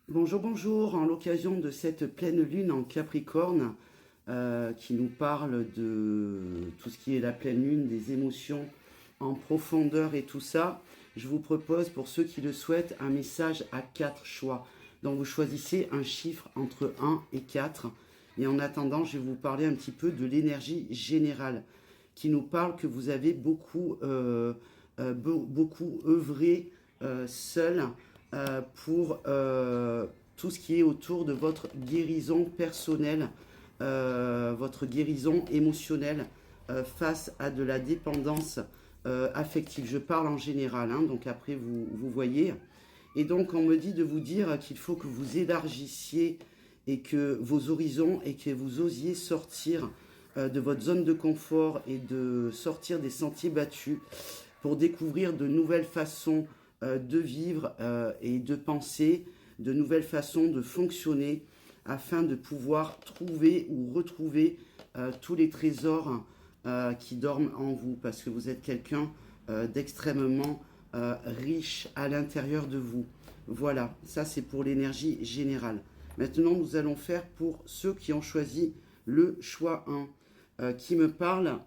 Bonjour, bonjour, en l'occasion de cette pleine lune en Capricorne qui nous parle de tout ce qui est la pleine lune, des émotions en profondeur et tout ça, je vous propose pour ceux qui le souhaitent un message à 4 choix. Donc vous choisissez un chiffre entre 1 et 4 et en attendant je vais vous parler un petit peu de l'énergie générale qui nous parle que vous avez beaucoup œuvré seul pour tout ce qui est autour de votre guérison personnelle, votre guérison émotionnelle face à de la dépendance affective. Je parle en général, hein, donc après vous voyez. Et donc on me dit de vous dire qu'il faut que vous élargissiez et que vos horizons et que vous osiez sortir de votre zone de confort et de sortir des sentiers battus pour découvrir de nouvelles façons de vivre et de penser, de nouvelles façons de fonctionner afin de pouvoir trouver ou retrouver tous les trésors qui dorment en vous parce que vous êtes quelqu'un d'extrêmement riche à l'intérieur de vous. Voilà, ça c'est pour l'énergie générale. Maintenant, nous allons faire pour ceux qui ont choisi le choix 1, qui me parle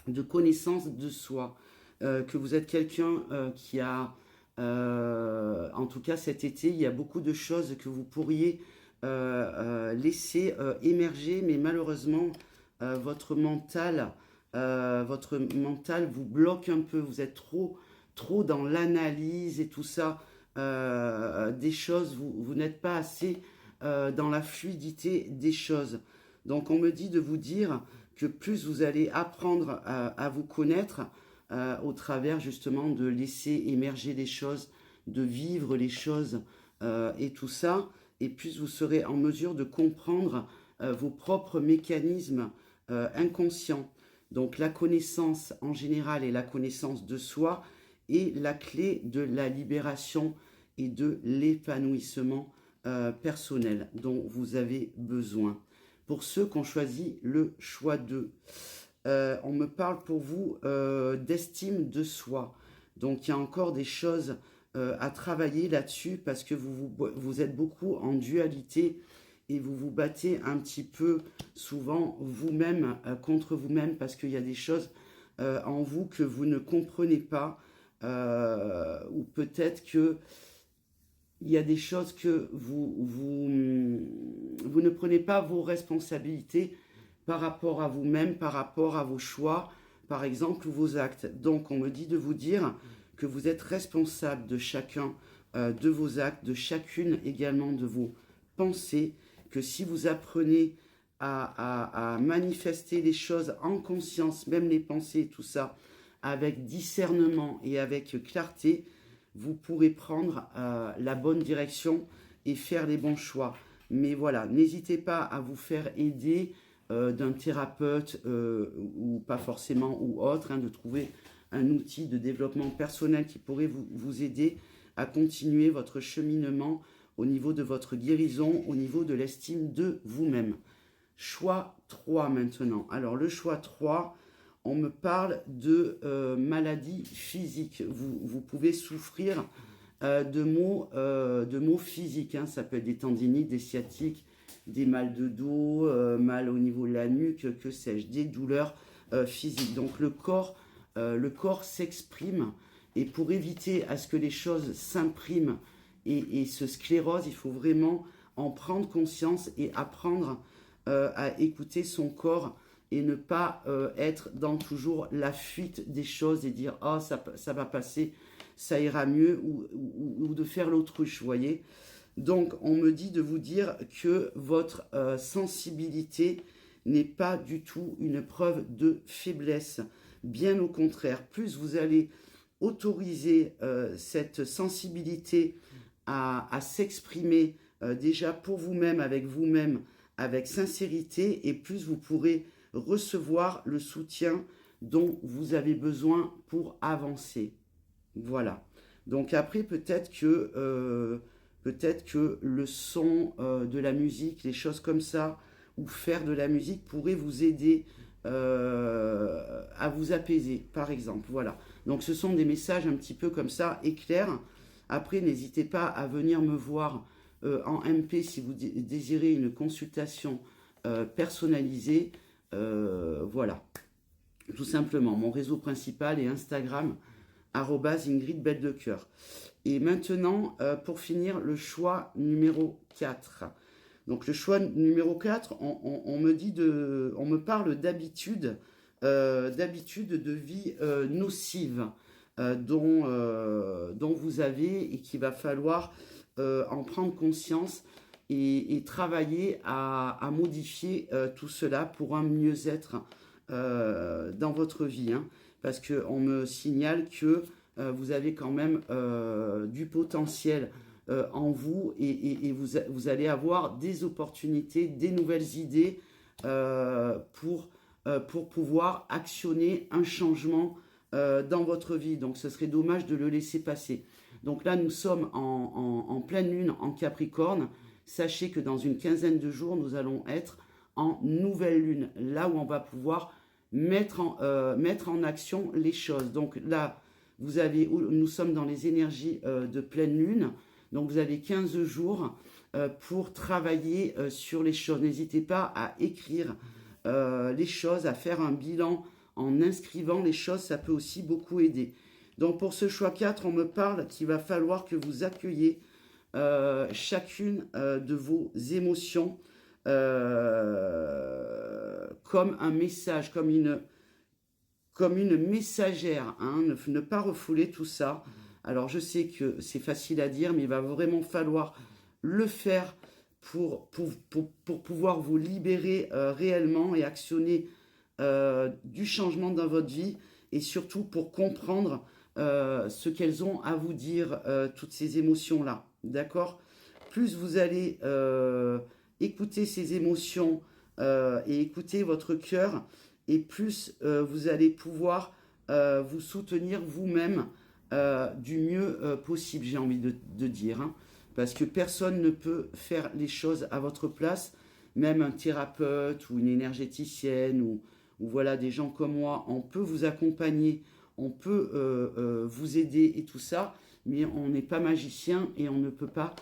de connaissance de soi. Que vous êtes quelqu'un qui a, en tout cas cet été, il y a beaucoup de choses que vous pourriez laisser émerger, mais malheureusement, votre mental vous bloque un peu. Vous êtes trop dans l'analyse et tout ça des choses. Vous n'êtes pas assez dans la fluidité des choses. Donc on me dit de vous dire que plus vous allez apprendre à vous connaître, au travers justement de laisser émerger les choses, de vivre les choses et tout ça, et plus vous serez en mesure de comprendre vos propres mécanismes inconscients. Donc la connaissance en général et la connaissance de soi est la clé de la libération et de l'épanouissement personnel dont vous avez besoin. Pour ceux qui ont choisi le choix 2, on me parle pour vous d'estime de soi. Donc il y a encore des choses à travailler là-dessus parce que vous êtes beaucoup en dualité et vous vous battez un petit peu souvent vous-même contre vous-même parce qu'il y a des choses en vous que vous ne comprenez pas ou peut-être que il y a des choses que vous ne prenez pas vos responsabilités par rapport à vous-même, par rapport à vos choix, par exemple, ou vos actes. Donc, on me dit de vous dire que vous êtes responsable de chacun de vos actes, de chacune également de vos pensées, que si vous apprenez à manifester les choses en conscience, même les pensées, tout ça, avec discernement et avec clarté, vous pourrez prendre la bonne direction et faire les bons choix. Mais voilà, n'hésitez pas à vous faire aider d'un thérapeute ou pas forcément ou autre, hein, de trouver un outil de développement personnel qui pourrait vous aider à continuer votre cheminement au niveau de votre guérison, au niveau de l'estime de vous-même. Choix 3 maintenant. Alors le choix 3, on me parle de maladies physiques. Vous pouvez souffrir de maux physiques. Hein. Ça peut être des tendinites, des sciatiques, des mal de dos, mal au niveau de la nuque, que sais-je, des douleurs physiques. Donc le corps s'exprime et pour éviter à ce que les choses s'impriment et se sclérosent, il faut vraiment en prendre conscience et apprendre à écouter son corps et ne pas être dans toujours la fuite des choses et dire oh ça va passer, ça ira mieux ou de faire l'autruche, vous voyez. Donc on me dit de vous dire que votre sensibilité n'est pas du tout une preuve de faiblesse. Bien au contraire, plus vous allez autoriser cette sensibilité à s'exprimer déjà pour vous-même, avec sincérité, et plus vous pourrez recevoir le soutien dont vous avez besoin pour avancer. Voilà. Donc après, peut-être que le son de la musique, les choses comme ça, ou faire de la musique pourrait vous aider à vous apaiser, par exemple. Voilà. Donc ce sont des messages un petit peu comme ça, éclairs, Après, n'hésitez pas à venir me voir en MP si vous désirez une consultation personnalisée. Voilà, tout simplement. Mon réseau principal est Instagram, Ingrid Belle de Cœur. Et maintenant, pour finir, le choix numéro 4. Donc le choix numéro 4, on me parle d'habitude de vie nocive dont vous avez et qu'il va falloir en prendre conscience et travailler à modifier tout cela pour un mieux-être dans votre vie. Hein, parce qu'on me signale que vous avez quand même du potentiel en vous et vous allez avoir des opportunités, des nouvelles idées pour pouvoir actionner un changement dans votre vie. Donc ce serait dommage de le laisser passer. Donc là, nous sommes en pleine lune en Capricorne. Sachez que dans une quinzaine de jours, nous allons être en nouvelle lune, là où on va pouvoir mettre en action les choses. Donc là, nous sommes dans les énergies de pleine lune. Donc vous avez 15 jours pour travailler sur les choses. N'hésitez pas à écrire les choses, à faire un bilan en inscrivant les choses. Ça peut aussi beaucoup aider. Donc pour ce choix 4, on me parle qu'il va falloir que vous accueilliez chacune de vos émotions comme un message, comme une messagère, hein, ne pas refouler tout ça. Alors je sais que c'est facile à dire, mais il va vraiment falloir le faire pour pouvoir vous libérer réellement et actionner du changement dans votre vie et surtout pour comprendre ce qu'elles ont à vous dire, toutes ces émotions-là. D'accord? Plus vous allez écouter ces émotions et écouter votre cœur, et plus vous allez pouvoir vous soutenir vous-même du mieux possible, j'ai envie de dire. Hein, parce que personne ne peut faire les choses à votre place, même un thérapeute ou une énergéticienne ou voilà, des gens comme moi, on peut vous accompagner, on peut vous aider et tout ça, mais on n'est pas magicien et on ne peut pas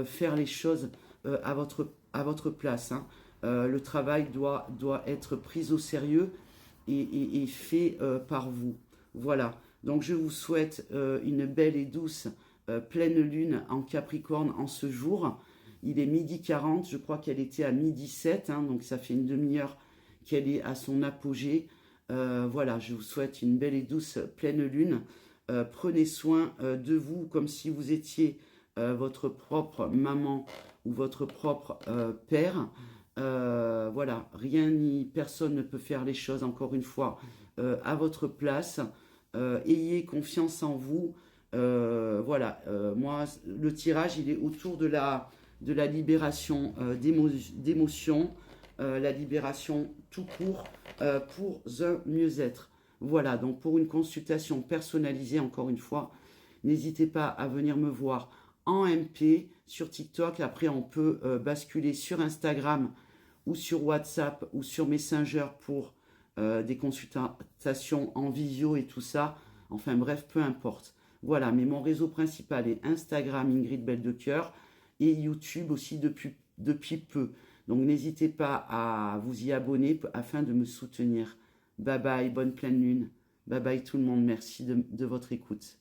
faire les choses à votre place. Hein. Le travail doit être pris au sérieux et fait par vous. Voilà, donc je vous souhaite une belle et douce pleine lune en Capricorne en ce jour. Il est 12h40, je crois qu'elle était à 12h07, hein, donc ça fait une demi-heure qu'elle est à son apogée. Voilà, je vous souhaite une belle et douce pleine lune. Prenez soin de vous comme si vous étiez votre propre maman ou votre propre père. Voilà, rien ni personne ne peut faire les choses, encore une fois, à votre place. Ayez confiance en vous. Voilà, moi, le tirage, il est autour de la libération d'émotions, la libération tout court pour un mieux-être. Voilà, donc pour une consultation personnalisée, encore une fois, n'hésitez pas à venir me voir en MP sur TikTok. Après, on peut basculer sur Instagram ou sur WhatsApp ou sur Messenger pour des consultations en visio et tout ça. Enfin bref, peu importe. Voilà, mais mon réseau principal est Instagram Ingrid Belle de Cœur et YouTube aussi depuis peu. Donc n'hésitez pas à vous y abonner afin de me soutenir. Bye bye, bonne pleine lune. Bye bye tout le monde, merci de votre écoute.